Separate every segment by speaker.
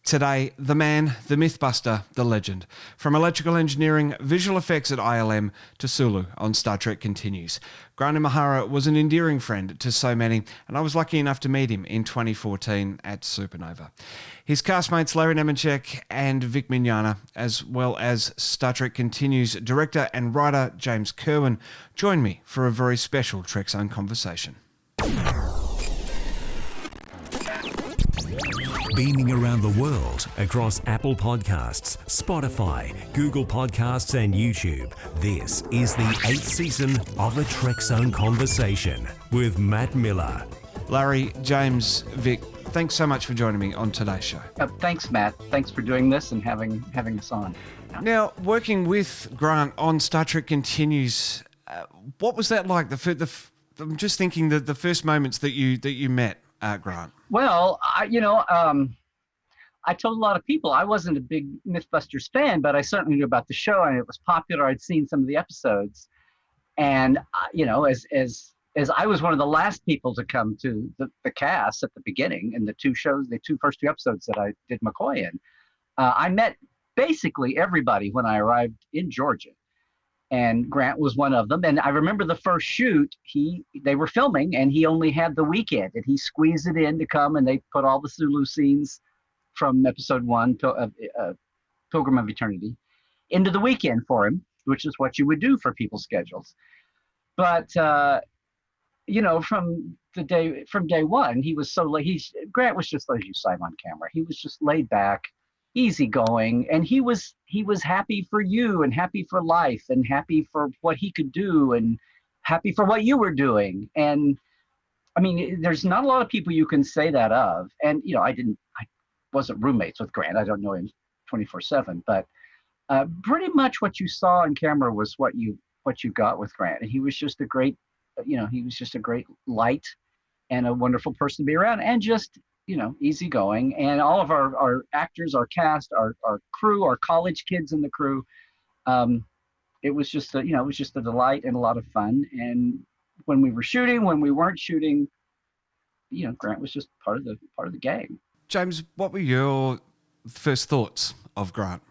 Speaker 1: Today, the man, the mythbuster, the legend. From electrical engineering, visual effects at ILM to Sulu on Star Trek Continues. Grant Imahara was an endearing friend to so many, and I was lucky enough to meet him in 2014 at Supernova. His castmates Larry Nemeczek and Vic Mignogna, as well as Star Trek Continues director and writer James Kerwin, joined me for a very special Trek Zone conversation.
Speaker 2: Beaming around the world across Apple Podcasts, Spotify, Google Podcasts and YouTube, this is the 8th season of the Trek Zone Conversation with Matt Miller.
Speaker 1: Larry, James, Vic, thanks so much for joining me on today's show.
Speaker 3: Thanks, Matt. Thanks for doing this and having us on.
Speaker 1: Now, working with Grant on Star Trek Continues, what was that like? I'm just thinking that the first moments that you met Grant.
Speaker 3: Well, I told a lot of people I wasn't a big Mythbusters fan, but I certainly knew about the show and it was popular. I'd seen some of the episodes, and as I was one of the last people to come to the cast at the beginning in the first two episodes that I did McCoy in, I met basically everybody when I arrived in Georgia. And Grant was one of them. And I remember the first shoot, they were filming and he only had the weekend and he squeezed it in to come, and they put all the Sulu scenes from episode 1, Pilgrim of Eternity, into the weekend for him, which is what you would do for people's schedules. But, from day one, he was so Grant was just like you saw him on camera. He was just laid back, easygoing, and he was happy for you and happy for life and happy for what he could do and happy for what you were doing. And I mean, there's not a lot of people you can say that of. And I wasn't roommates with Grant. I don't know him 24/7, but pretty much what you saw on camera was what you got with Grant. And he was just a great light and a wonderful person to be around, and just easygoing. And all of our actors, our cast, our crew, our college kids in the crew, it was just a delight and a lot of fun. And when we were shooting, when we weren't shooting, Grant was just part of the gang.
Speaker 1: James, what were your first thoughts of Grant?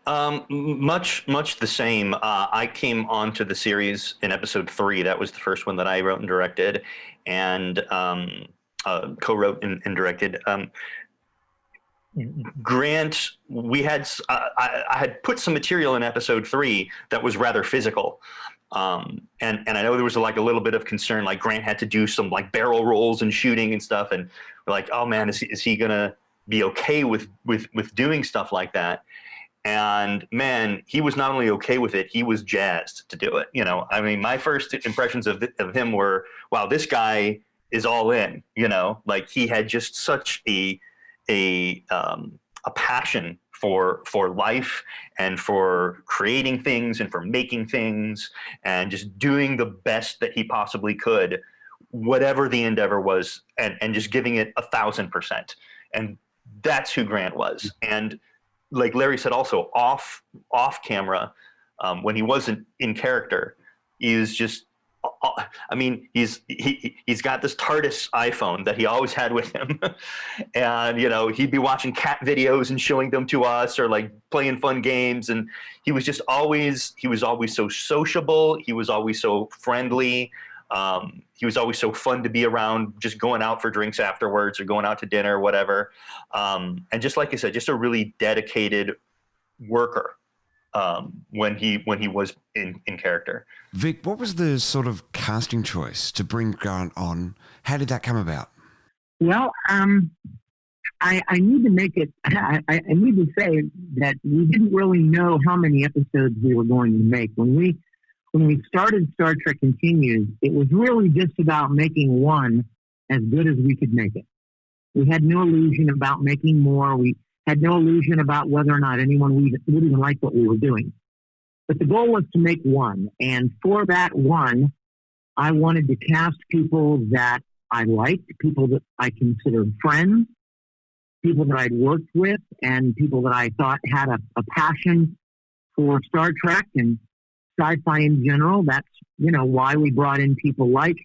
Speaker 4: Much the same. I came onto the series in episode 3. That was the first one that I wrote and directed, and co-wrote and directed. Grant, I had put some material in episode 3 that was rather physical. And I know there was a little bit of concern, like Grant had to do some like barrel rolls and shooting and stuff. And we're like, oh man, is he gonna be okay with doing stuff like that? And man, he was not only okay with it, he was jazzed to do it. I mean, my first impressions of him were, wow, this guy is all in. Like he had just such a passion for life and for creating things and for making things and just doing the best that he possibly could, whatever the endeavor was, and just giving it 1,000%. And that's who Grant was. And like Larry said, also off camera, when he wasn't in character, is just, I mean, he's got this TARDIS iPhone that he always had with him, and he'd be watching cat videos and showing them to us, or like playing fun games. And he was always so sociable. He was always so friendly. He was always so fun to be around, just going out for drinks afterwards or going out to dinner or whatever. And just like I said, just a really dedicated worker. When he was in character.
Speaker 1: Vic, what was the sort of casting choice to bring Grant on? How did that come about?
Speaker 5: Well, I need to make it. I need to say that we didn't really know how many episodes we were going to make when we started Star Trek Continues. It was really just about making one as good as we could make it. We had no illusion about making more. We had no illusion about whether or not anyone would even like what we were doing. But the goal was to make one. And for that one, I wanted to cast people that I liked, people that I considered friends, people that I'd worked with, and people that I thought had a passion for Star Trek and sci-fi in general. That's, why we brought in people like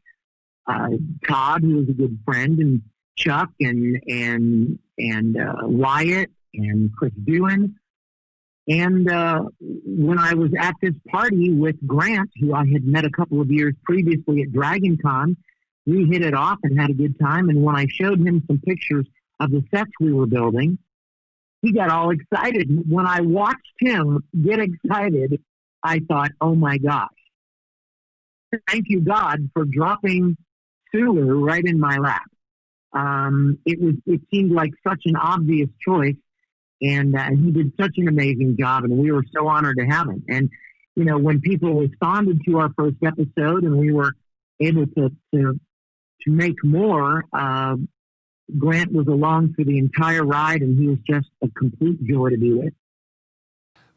Speaker 5: Todd, who was a good friend, and Chuck and Wyatt and Chris Doohan. And when I was at this party with Grant, who I had met a couple of years previously at Dragon Con, we hit it off and had a good time. And when I showed him some pictures of the sets we were building, he got all excited. When I watched him get excited, I thought, oh my gosh, thank you, God, for dropping Sulu right in my lap. It seemed like such an obvious choice, and he did such an amazing job, and we were so honored to have him. And, you know, when people responded to our first episode and we were able to make more, Grant was along for the entire ride, and he was just a complete joy to be with.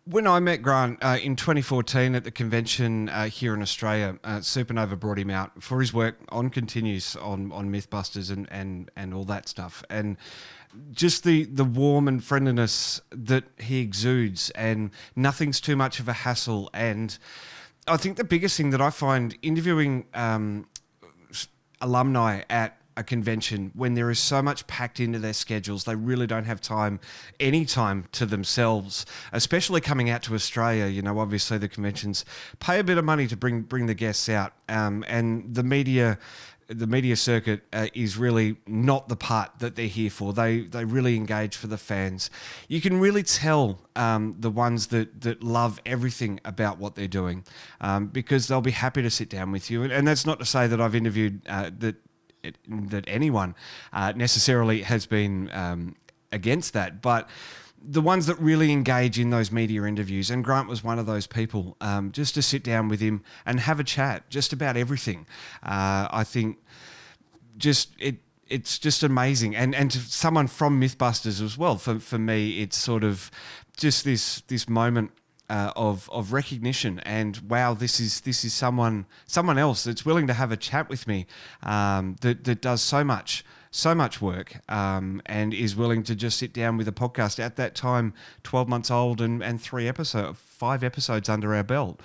Speaker 1: When I met Grant in 2014 at the convention here in Australia, Supernova brought him out for his work on Continues on Mythbusters and all that stuff. And just the warm and friendliness that he exudes, and nothing's too much of a hassle. And I think the biggest thing that I find interviewing alumni at a convention, when there is so much packed into their schedules, they really don't have any time to themselves, especially coming out to Australia. You know, obviously the conventions pay a bit of money to bring the guests out, and the media circuit is really not the part that they're here for. They really engage for the fans. You can really tell the ones that love everything about what they're doing, because they'll be happy to sit down with you. And that's not to say that I've interviewed that anyone necessarily has been against that, but the ones that really engage in those media interviews, and Grant was one of those people, just to sit down with him and have a chat just about everything. I think it's just amazing. And to someone from Mythbusters as well, for me, it's sort of just this moment of recognition, and wow, this is someone else that's willing to have a chat with me, that does so much work, and is willing to just sit down with a podcast at that time, 12 months old and 5 episodes under our belt.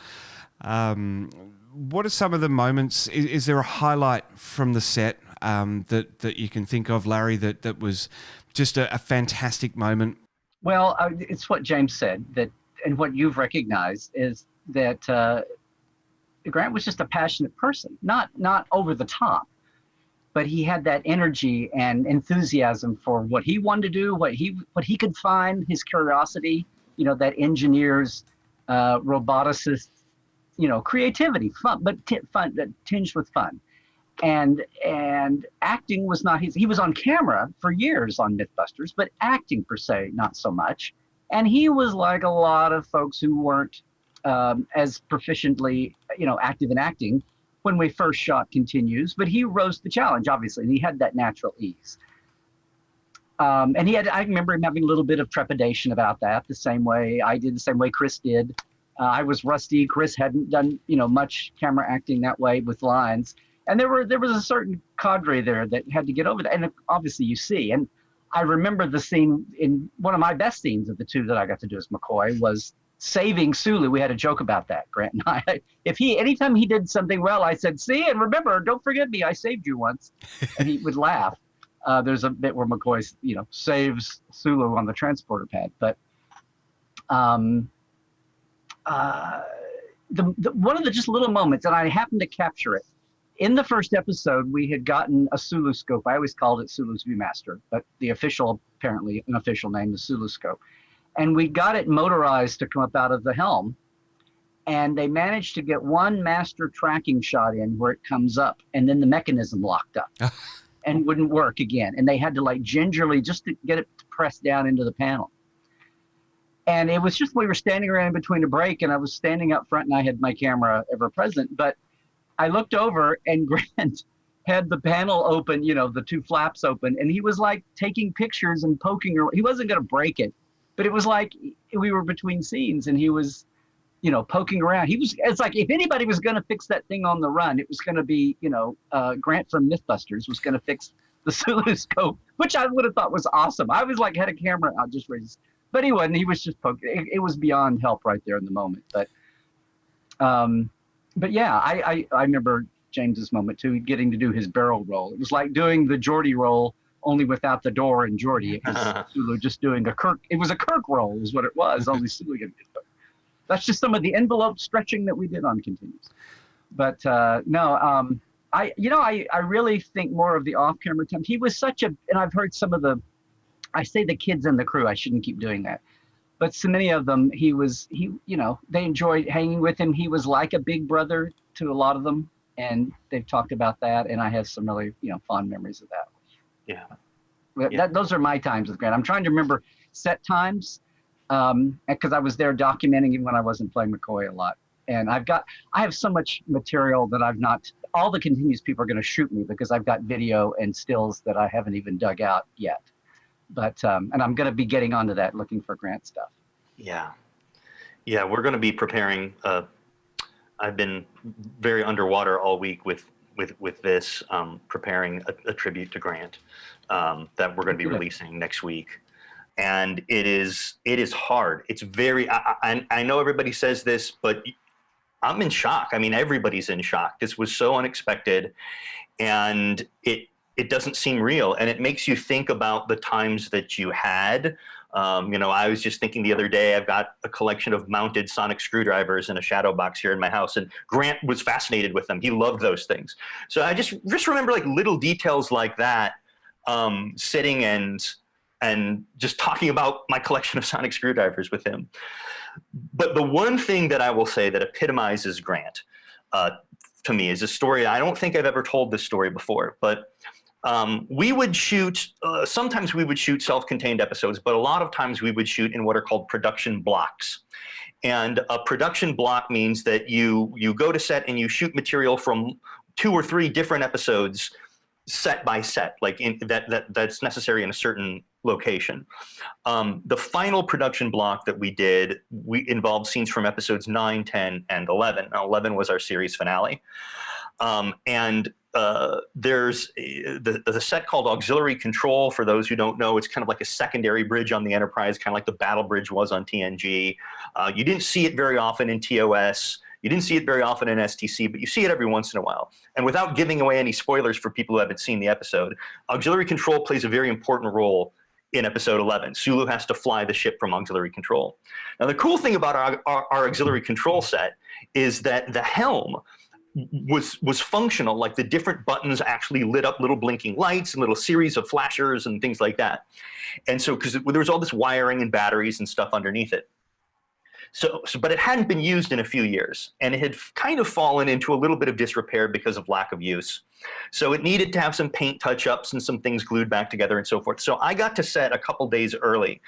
Speaker 1: What are some of the moments? Is there a highlight from the set that you can think of, Larry, that was just a fantastic moment?
Speaker 3: Well, it's what James said, that, and what you've recognized is that Grant was just a passionate person, not over the top, but he had that energy and enthusiasm for what he wanted to do, what he could find, his curiosity, you know, that engineers, roboticists, you know, creativity, fun, but fun, tinged with fun. And acting was not his. He was on camera for years on Mythbusters, but acting per se, not so much. And he was like a lot of folks who weren't as proficiently, you know, active in acting when we first shot Continues, but he rose to the challenge, obviously, and he had that natural ease. And I remember him having a little bit of trepidation about that, the same way I did, the same way Chris did. I was rusty. Chris hadn't done, you know, much camera acting that way with lines. And there was a certain cadre there that had to get over that. And obviously you see, and I remember the scene, in one of my best scenes of the two that I got to do as McCoy, was saving Sulu. We had a joke about that, Grant and I. Anytime he did something well, I said, see, and remember, don't forget me, I saved you once. And he would laugh. There's a bit where McCoy, you know, saves Sulu on the transporter pad. But one of the just little moments, and I happened to capture it, in the first episode, we had gotten a Sulu scope. I always called it Sulu's Viewmaster, but the apparently an official name is Sulu scope. And we got it motorized to come up out of the helm. And they managed to get one master tracking shot in where it comes up, and then the mechanism locked up and wouldn't work again. And they had to like gingerly just to get it pressed down into the panel. And it was just, we were standing around between a break, and I was standing up front and I had my camera ever present, but I looked over and Grant had the panel open, you know, the two flaps open, and he was like taking pictures and poking her. He wasn't going to break it, but it was like we were between scenes and he was, you know, poking around. It's like if anybody was going to fix that thing on the run, it was going to be, you know, Grant from Mythbusters was going to fix the Sulu scope, which I would have thought was awesome. I was like, had a camera out just ready, but he wasn't. He was just poking. It was beyond help right there in the moment. But yeah, I remember James's moment too, getting to do his barrel roll. It was like doing the Geordie roll only without the door and Geordi. It was Sulu just doing a Kirk. It was a Kirk roll, is what it was. Only Sulu could do it. That's just some of the envelope stretching that we did on Continues. But I really think more of the off-camera time. He was such a, and I've heard some of the, I say the kids in the crew. I shouldn't keep doing that. But so many of them, they enjoyed hanging with him. He was like a big brother to a lot of them, and they've talked about that. And I have some really, fond memories of that.
Speaker 4: Yeah.
Speaker 3: Those are my times with Grant. I'm trying to remember set times, because I was there documenting him when I wasn't playing McCoy a lot. And I have so much material that I've not. All the Continues people are going to shoot me because I've got video and stills that I haven't even dug out yet. But and I'm going to be getting onto that, looking for Grant stuff.
Speaker 4: Yeah, we're going to be preparing. I've been very underwater all week with this, preparing a tribute to Grant that we're going to be releasing next week, and it is hard. It's very. I know everybody says this, but I'm in shock. I mean, everybody's in shock. This was so unexpected, and it doesn't seem real, and it makes you think about the times that you had. I was just thinking the other day, I've got a collection of mounted sonic screwdrivers in a shadow box here in my house, and Grant was fascinated with them. He loved those things. So I just remember like little details like that, sitting and just talking about my collection of sonic screwdrivers with him. But the one thing that I will say that epitomizes Grant to me is a story. I don't think I've ever told this story before, but we would shoot, sometimes we would shoot self-contained episodes, but a lot of times we would shoot in what are called production blocks. And a production block means that you go to set and you shoot material from 2 or 3 different episodes set by set, like that's necessary in a certain location. The final production block that we did, involved scenes from episodes 9, 10, and 11. Now, 11 was our series finale. There's the set called Auxiliary Control. For those who don't know, it's kind of like a secondary bridge on the Enterprise, kind of like the Battle Bridge was on TNG. You didn't see it very often in TOS. You didn't see it very often in STC, but you see it every once in a while. And without giving away any spoilers for people who haven't seen the episode, Auxiliary Control plays a very important role in episode 11. Sulu has to fly the ship from Auxiliary Control. Now, the cool thing about our Auxiliary Control set is that the helm was functional, like the different buttons actually lit up little blinking lights and little series of flashers and things like that. And so, because there was all this wiring and batteries and stuff underneath it. But it hadn't been used in a few years, and it had kind of fallen into a little bit of disrepair because of lack of use. So it needed to have some paint touch-ups and some things glued back together and so forth. So I got to set a couple days early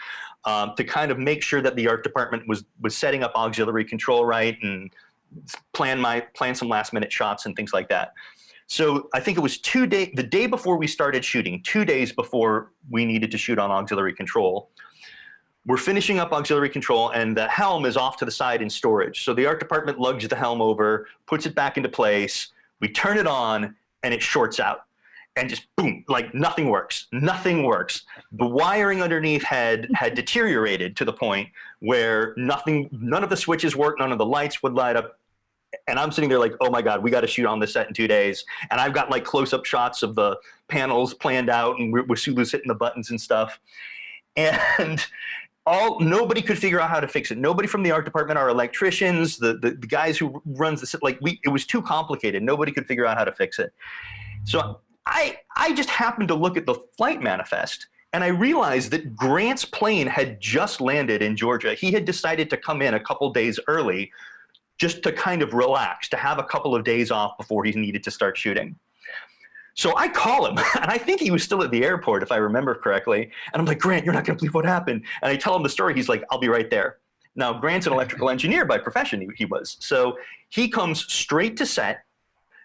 Speaker 4: to kind of make sure that the art department was setting up Auxiliary Control right and plan some last-minute shots and things like that. So I think it was the day before we started shooting, 2 days before we needed to shoot on Auxiliary Control. We're finishing up Auxiliary Control, and the helm is off to the side in storage. So the art department lugs the helm over, puts it back into place. We turn it on, and it shorts out. And just boom, like nothing works. Nothing works. The wiring underneath had deteriorated to the point where none of the switches worked, none of the lights would light up. And I'm sitting there like, oh my God, we got to shoot on this set in 2 days. And I've got like close-up shots of the panels planned out, and we're Sulu's hitting the buttons and stuff. And nobody could figure out how to fix it. Nobody from the art department, our electricians, the guys who runs the set, it was too complicated. Nobody could figure out how to fix it. So I just happened to look at the flight manifest, and I realized that Grant's plane had just landed in Georgia. He had decided to come in a couple days early just to kind of relax, to have a couple of days off before he needed to start shooting. So I call him, and I think he was still at the airport, if I remember correctly. And I'm like, Grant, you're not going to believe what happened. And I tell him the story. He's like, I'll be right there. Now, Grant's an electrical engineer by profession, he was. So he comes straight to set,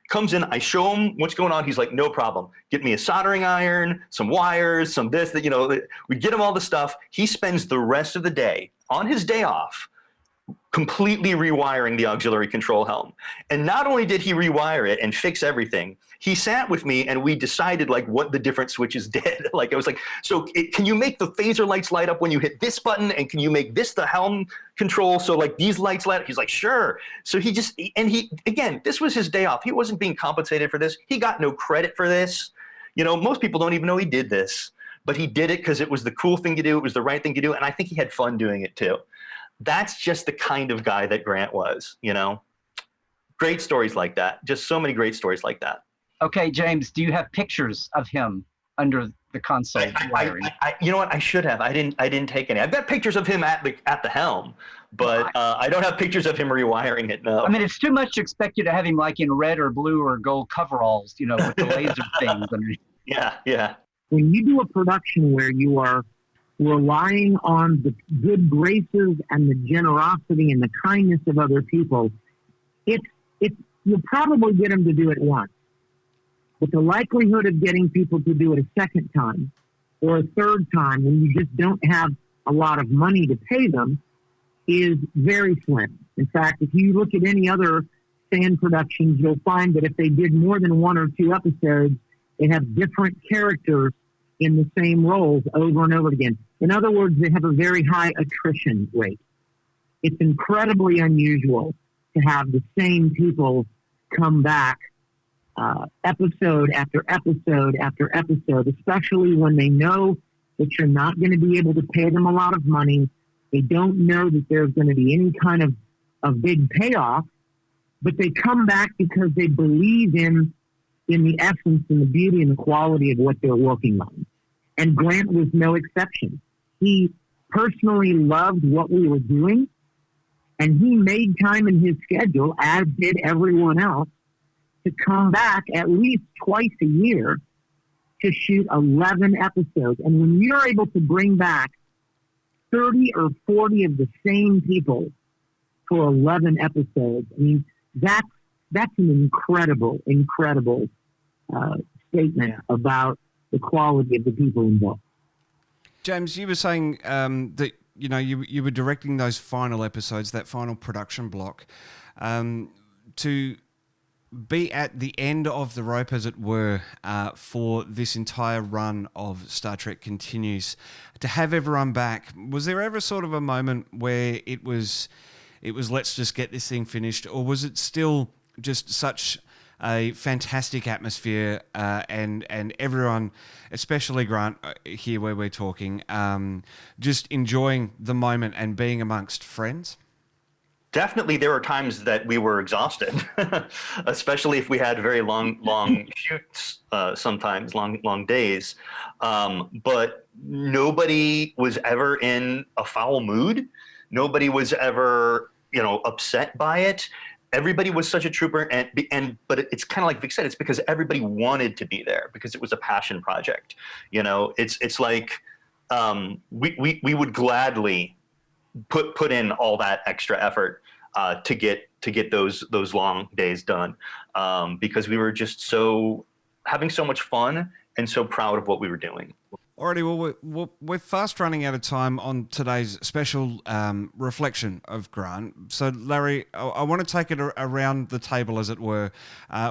Speaker 4: comes in, I show him what's going on. He's like, no problem. Get me a soldering iron, some wires, some this, that, we get him all the stuff. He spends the rest of the day, on his day off, completely rewiring the Auxiliary Control helm. And not only did he rewire it and fix everything, he sat with me and we decided what the different switches did. I was like, so can you make the phaser lights light up when you hit this button? And can you make this the helm control? So these lights light up? He's like, sure. So again, this was his day off. He wasn't being compensated for this. He got no credit for this. most people don't even know he did this, but he did it because it was the cool thing to do. It was the right thing to do. And I think he had fun doing it too. That's just the kind of guy that Grant was, Great stories like that. Just so many great stories like that.
Speaker 3: Okay, James, do you have pictures of him under the console wiring?
Speaker 4: You know what? I should have. I didn't take any. I've got pictures of him at the helm, but I don't have pictures of him rewiring it. No.
Speaker 3: I mean, it's too much to expect you to have him like in red or blue or gold coveralls, with the laser things underneath.
Speaker 4: Yeah.
Speaker 5: When you do a production where you are relying on the good graces and the generosity and the kindness of other people, you'll probably get them to do it once. But the likelihood of getting people to do it a second time or a third time when you just don't have a lot of money to pay them is very slim. In fact, if you look at any other fan productions, you'll find that if they did more than one or two episodes, they have different characters in the same roles over and over again. In other words, they have a very high attrition rate. It's incredibly unusual to have the same people come back episode after episode after episode, especially when they know that you're not going to be able to pay them a lot of money. They don't know that there's going to be any kind of big payoff, but they come back because they believe in the essence and the beauty and the quality of what they're working on. And Grant was no exception. He personally loved what we were doing, and he made time in his schedule, as did everyone else, to come back at least twice a year to shoot 11 episodes. And when you're able to bring back 30 or 40 of the same people for 11 episodes, I mean, that's an incredible statement about the quality of the people involved.
Speaker 1: James, you were saying that you were directing those final episodes, that final production block, to be at the end of the rope, as it were, for this entire run of Star Trek Continues. To have everyone back, was there ever sort of a moment where it was let's just get this thing finished, or was it still just such a fantastic atmosphere, and everyone, especially Grant here where we're talking, just enjoying the moment and being amongst friends?
Speaker 4: Definitely, there were times that we were exhausted, especially if we had very long shoots, sometimes long days. But nobody was ever in a foul mood. Nobody was ever, upset by it. Everybody was such a trooper, but it's kind of like Vic said, it's because everybody wanted to be there because it was a passion project. It's like we would gladly put in all that extra effort to get those long days done, because we were just having so much fun and so proud of what we were doing.
Speaker 1: Alrighty, well, we're fast running out of time on today's special reflection of Grant. So, Larry, I want to take it around the table, as it were,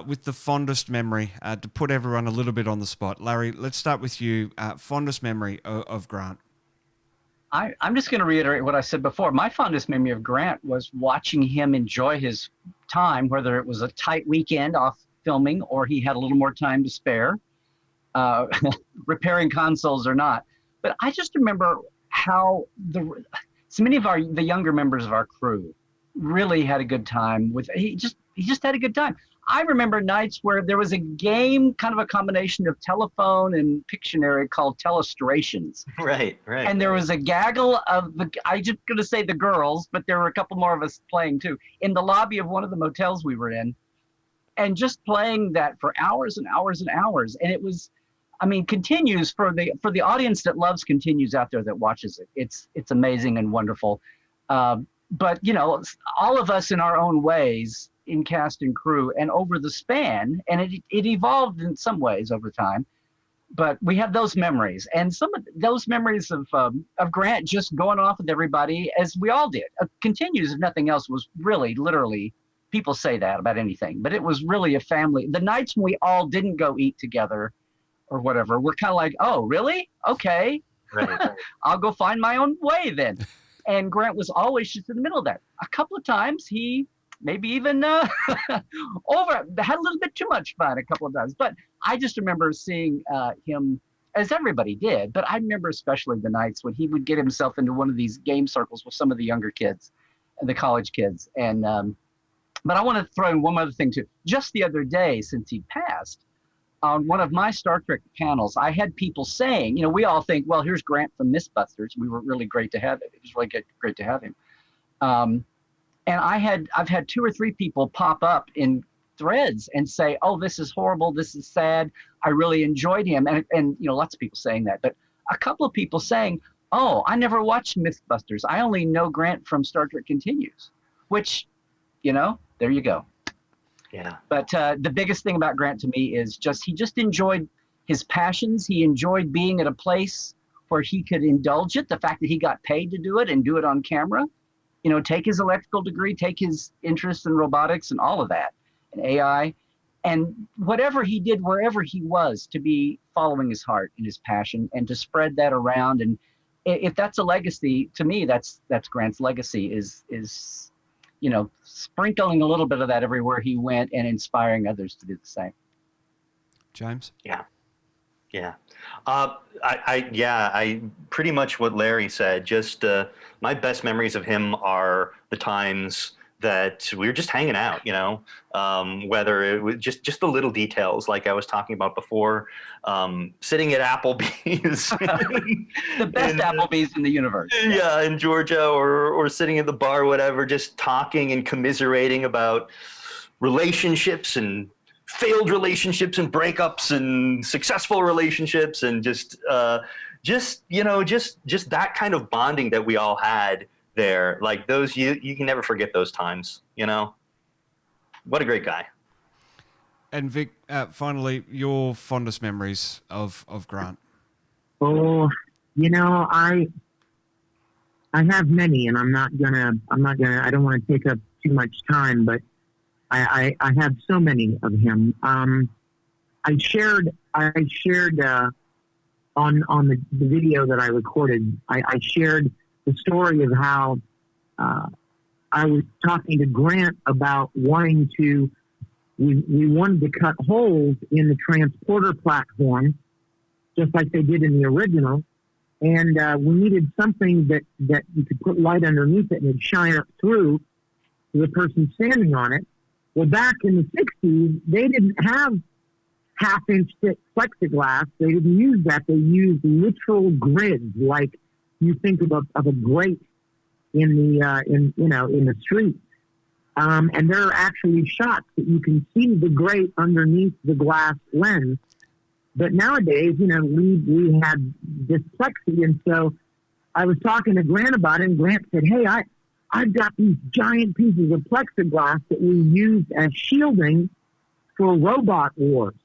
Speaker 1: with the fondest memory, to put everyone a little bit on the spot. Larry, let's start with you. Fondest memory of Grant.
Speaker 3: I'm just going to reiterate what I said before. My fondest memory of Grant was watching him enjoy his time, whether it was a tight weekend off filming or he had a little more time to spare, repairing consoles or not. But I just remember how so many of the younger members of our crew really had a good time with. He just had a good time. I remember nights where there was a game, kind of a combination of telephone and Pictionary, called Telestrations.
Speaker 4: Right.
Speaker 3: And there was a gaggle of I'm just going to say the girls, but there were a couple more of us playing too, in the lobby of one of the motels we were in, and just playing that for hours and hours and hours. And it was, Continues for the audience that loves Continues out there that watches it. It's amazing and wonderful. But all of us in our own ways, in cast and crew, and over the span, and it evolved in some ways over time, but we have those memories, and some of those memories of Grant just going off with everybody, as we all did. Continues, if nothing else, was really, literally, people say that about anything, but it was really a family. The nights when we all didn't go eat together or whatever, we're kind of like, oh, really? Okay. Right. I'll go find my own way then. And Grant was always just in the middle of that. A couple of times he maybe even over. Had a little bit too much fun a couple of times. But I just remember seeing him, as everybody did, but I remember especially the nights when he would get himself into one of these game circles with some of the younger kids, the college kids. And but I want to throw in one other thing too. Just the other day, since he passed, on one of my Star Trek panels, I had people saying, we all think, well, here's Grant from Mythbusters. We were really great to have it. It was really great to have him. And I've had 2 or 3 people pop up in threads and say, oh, this is horrible, this is sad, I really enjoyed him. And lots of people saying that, but a couple of people saying, oh, I never watched Mythbusters, I only know Grant from Star Trek Continues, which, there you go.
Speaker 4: Yeah.
Speaker 3: But the biggest thing about Grant to me is he just enjoyed his passions. He enjoyed being at a place where he could indulge it, the fact that he got paid to do it and do it on camera, take his electrical degree, take his interest in robotics and all of that, and AI, and whatever he did, wherever he was, to be following his heart and his passion and to spread that around. And if that's a legacy, to me, that's Grant's legacy is sprinkling a little bit of that everywhere he went and inspiring others to do the same.
Speaker 1: James?
Speaker 4: Yeah. I pretty much what Larry said. Just my best memories of him are the times that we were just hanging out, whether it was just the little details, like I was talking about before, sitting at Applebee's.
Speaker 3: The best Applebee's in the universe.
Speaker 4: Yeah, in Georgia, or sitting at the bar, whatever, just talking and commiserating about relationships and failed relationships and breakups and successful relationships, and just that kind of bonding that we all had there. Like those, you can never forget those times. What a great guy.
Speaker 1: And Vic, finally, your fondest memories of Grant.
Speaker 5: Oh, I have many, and I don't want to take up too much time, but I have so many of him. I shared on the video that I recorded, I shared the story of how I was talking to Grant about wanting to, we wanted to cut holes in the transporter platform, just like they did in the original. And we needed something that you could put light underneath it and it'd shine up through to the person standing on it. Well, back in the 60s, they didn't have half-inch thick plexiglass. They didn't use that. They used literal grids, like you think of a grate in the street. And there are actually shots that you can see the grate underneath the glass lens. But nowadays, we had this plexi, and so I was talking to Grant about it, and Grant said, "Hey, I've got these giant pieces of plexiglass that we used as shielding for Robot Wars.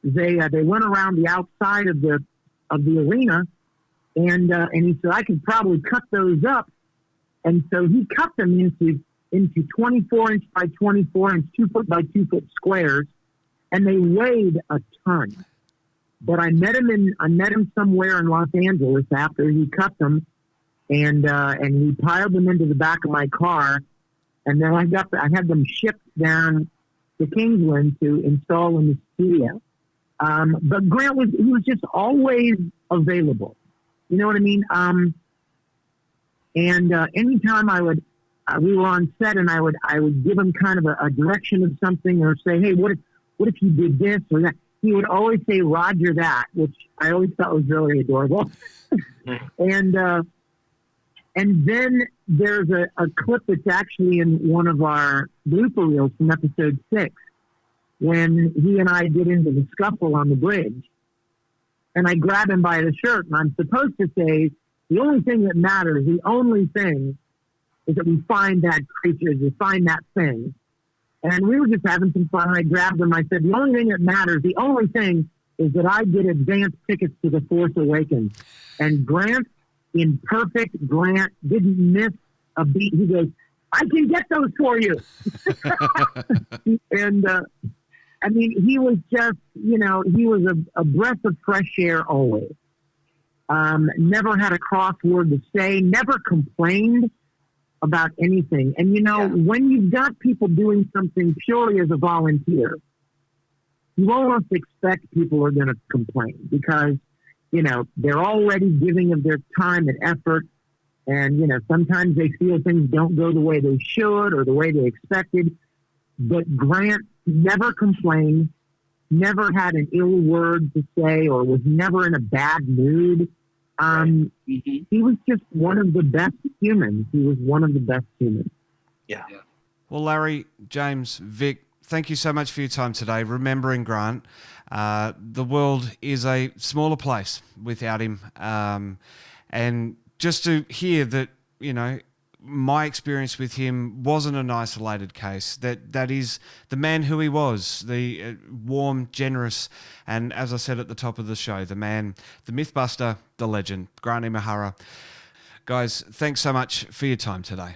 Speaker 5: They went around the outside of the arena, and he said I could probably cut those up, and so he cut them into 24-inch by 24-inch, 2-foot by 2-foot squares, and they weighed a ton. But I met him somewhere in Los Angeles after he cut them, and we piled them into the back of my car, and then I had them shipped down to Kingsland to install in the studio. But Grant was just always available. You know what I mean? And anytime we were on set, and I would give him kind of a direction of something, or say, hey, what if you did this or that? He would always say, Roger that, which I always thought was really adorable. And then there's a clip that's actually in one of our blooper reels from episode 6, when he and I get into the scuffle on the bridge, and I grab him by the shirt, and I'm supposed to say, the only thing that matters, the only thing is that we find that creature, we find that thing. And we were just having some fun, and I grabbed him. I said, the only thing that matters, the only thing is that I get advanced tickets to The Force Awakens. And Grant, in perfect Grant, didn't miss a beat. He goes, I can get those for you. And, I mean, he was just, he was a breath of fresh air always. Never had a cross word to say, never complained about anything. And, when you've got people doing something purely as a volunteer, you almost expect people are going to complain because, they're already giving of their time and effort. And, sometimes they feel things don't go the way they should or the way they expected. But Grant never complained, never had an ill word to say, or was never in a bad mood. He was just one of the best humans. He was one of the best humans.
Speaker 4: Yeah.
Speaker 1: Well, Larry, James, Vic, thank you so much for your time today. Remembering Grant, the world is a smaller place without him. And just to hear that, my experience with him wasn't an isolated case. That is the man who he was, the warm, generous, and as I said at the top of the show, the man, the Mythbuster, the legend, Grant Imahara. Guys, thanks so much for your time today.